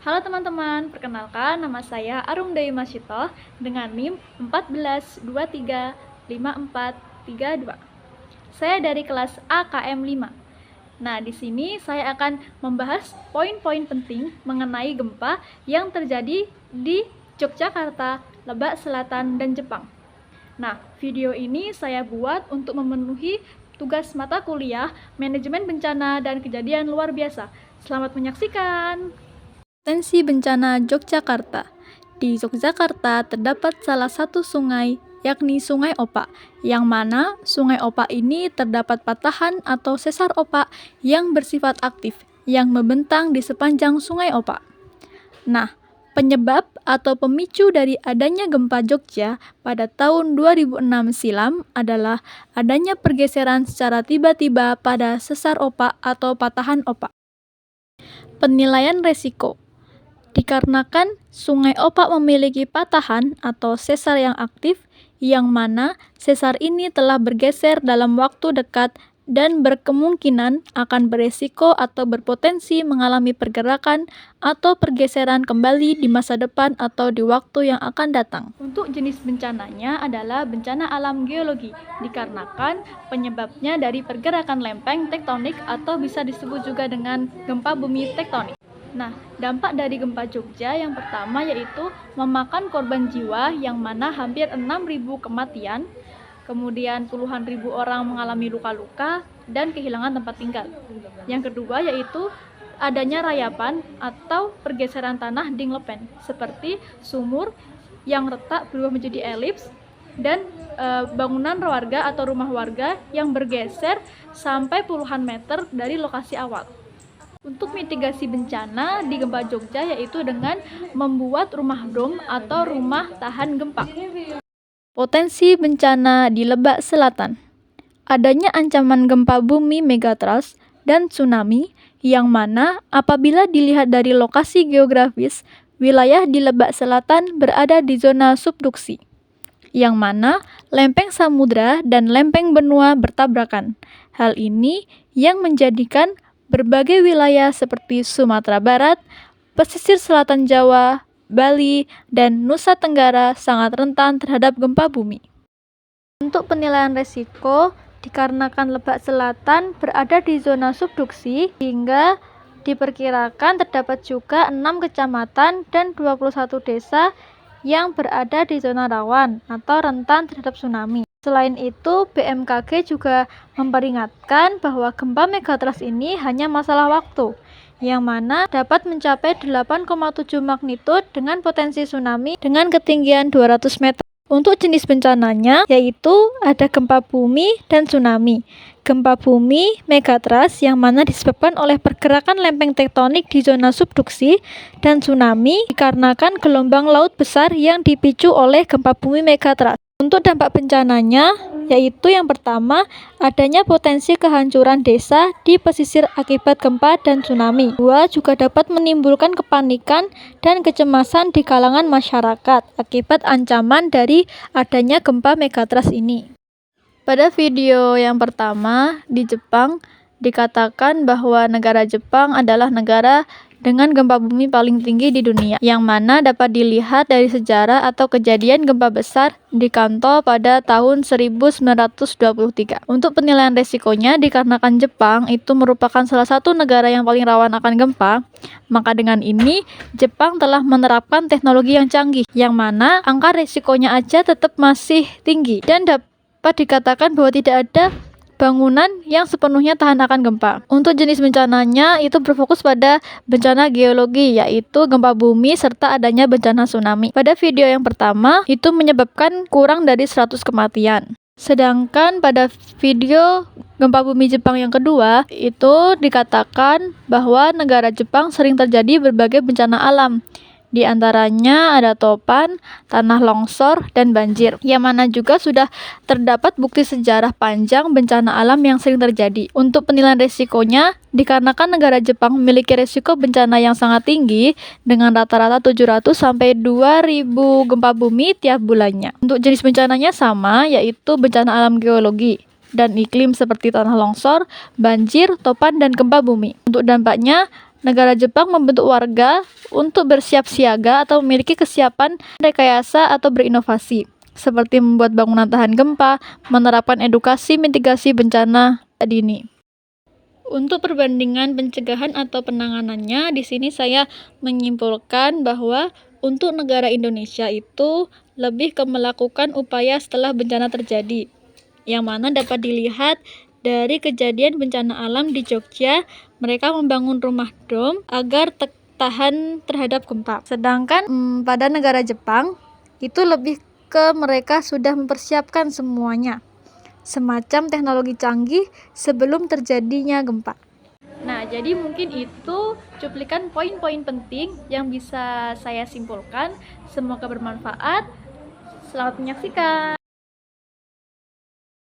Halo teman-teman, perkenalkan nama saya Arum Dewi Masyito dengan NIM 14235432. Saya dari kelas AKM 5. Nah, di sini saya akan membahas poin-poin penting mengenai gempa yang terjadi di Yogyakarta, Lebak Selatan, dan Jepang. Nah, video ini saya buat untuk memenuhi tugas mata kuliah Manajemen Bencana dan Kejadian Luar Biasa. Selamat menyaksikan! Potensi bencana Yogyakarta. Di Yogyakarta terdapat salah satu sungai, yakni Sungai Opak, yang mana Sungai Opak ini terdapat patahan atau sesar opak yang bersifat aktif, yang membentang di sepanjang Sungai Opak. Nah, penyebab atau pemicu dari adanya gempa Jogja pada tahun 2006 silam adalah adanya pergeseran secara tiba-tiba pada sesar opak atau patahan opak. Penilaian resiko. Dikarenakan Sungai Opak memiliki patahan atau sesar yang aktif, yang mana sesar ini telah bergeser dalam waktu dekat dan berkemungkinan akan beresiko atau berpotensi mengalami pergerakan atau pergeseran kembali di masa depan atau di waktu yang akan datang. Untuk jenis bencananya adalah bencana alam geologi, dikarenakan penyebabnya dari pergerakan lempeng tektonik atau bisa disebut juga dengan gempa bumi tektonik. Nah, dampak dari gempa Jogja yang pertama yaitu memakan korban jiwa yang mana hampir 6.000 kematian, kemudian puluhan ribu orang mengalami luka-luka dan kehilangan tempat tinggal. Yang kedua yaitu adanya rayapan atau pergeseran tanah di lepen, seperti sumur yang retak berubah menjadi elips dan bangunan warga atau rumah warga yang bergeser sampai puluhan meter dari lokasi awal. Untuk mitigasi bencana di gempa Jogja yaitu dengan membuat rumah dom atau rumah tahan gempa. Potensi bencana di Lebak Selatan. Adanya ancaman gempa bumi megatrust dan tsunami yang mana apabila dilihat dari lokasi geografis, wilayah di Lebak Selatan berada di zona subduksi, yang mana lempeng samudra dan lempeng benua bertabrakan. Hal ini yang menjadikan berbagai wilayah seperti Sumatera Barat, pesisir selatan Jawa, Bali, dan Nusa Tenggara sangat rentan terhadap gempa bumi. Untuk penilaian resiko, dikarenakan Lebak Selatan berada di zona subduksi, hingga diperkirakan terdapat juga 6 kecamatan dan 21 desa yang berada di zona rawan atau rentan terhadap tsunami. Selain itu, BMKG juga memperingatkan bahwa gempa megatrust ini hanya masalah waktu, yang mana dapat mencapai 8,7 magnitudo dengan potensi tsunami dengan ketinggian 200 meter. Untuk jenis bencananya, yaitu ada gempa bumi dan tsunami. Gempa bumi megatrust yang mana disebabkan oleh pergerakan lempeng tektonik di zona subduksi, dan tsunami dikarenakan gelombang laut besar yang dipicu oleh gempa bumi megatrust. Untuk dampak bencananya, yaitu yang pertama, adanya potensi kehancuran desa di pesisir akibat gempa dan tsunami. Dua, juga dapat menimbulkan kepanikan dan kecemasan di kalangan masyarakat akibat ancaman dari adanya gempa megatrust ini. Pada video yang pertama, di Jepang, dikatakan bahwa negara Jepang adalah negara dengan gempa bumi paling tinggi di dunia, yang mana dapat dilihat dari sejarah atau kejadian gempa besar di Kanto pada tahun 1923. Untuk penilaian resikonya, dikarenakan Jepang itu merupakan salah satu negara yang paling rawan akan gempa, maka dengan ini Jepang telah menerapkan teknologi yang canggih, yang mana angka resikonya aja tetap masih tinggi, dan dapat dikatakan bahwa tidak ada bangunan yang sepenuhnya tahan akan gempa. Untuk jenis bencananya itu berfokus pada bencana geologi, yaitu gempa bumi serta adanya bencana tsunami. Pada video yang pertama itu menyebabkan kurang dari 100 kematian. Sedangkan pada video gempa bumi Jepang yang kedua itu dikatakan bahwa negara Jepang sering terjadi berbagai bencana alam. Di antaranya ada topan, tanah longsor, dan banjir, yang mana juga sudah terdapat bukti sejarah panjang bencana alam yang sering terjadi. Untuk penilaian risikonya, dikarenakan negara Jepang memiliki risiko bencana yang sangat tinggi dengan rata-rata 700 sampai 2000 gempa bumi tiap bulannya. Untuk jenis bencananya sama, yaitu bencana alam geologi dan iklim seperti tanah longsor, banjir, topan, dan gempa bumi. Untuk dampaknya, negara Jepang membentuk warga untuk bersiap siaga atau memiliki kesiapan rekayasa atau berinovasi, seperti membuat bangunan tahan gempa, menerapkan edukasi mitigasi bencana dini. Untuk perbandingan pencegahan atau penanganannya, di sini saya menyimpulkan bahwa untuk negara Indonesia itu lebih ke melakukan upaya setelah bencana terjadi, yang mana dapat dilihat dari kejadian bencana alam di Jogja, mereka membangun rumah dom agar tahan terhadap gempa. Sedangkan pada negara Jepang, itu lebih ke mereka sudah mempersiapkan semuanya, semacam teknologi canggih sebelum terjadinya gempa. Nah, jadi mungkin itu cuplikan poin-poin penting yang bisa saya simpulkan. Semoga bermanfaat. Selamat menyaksikan.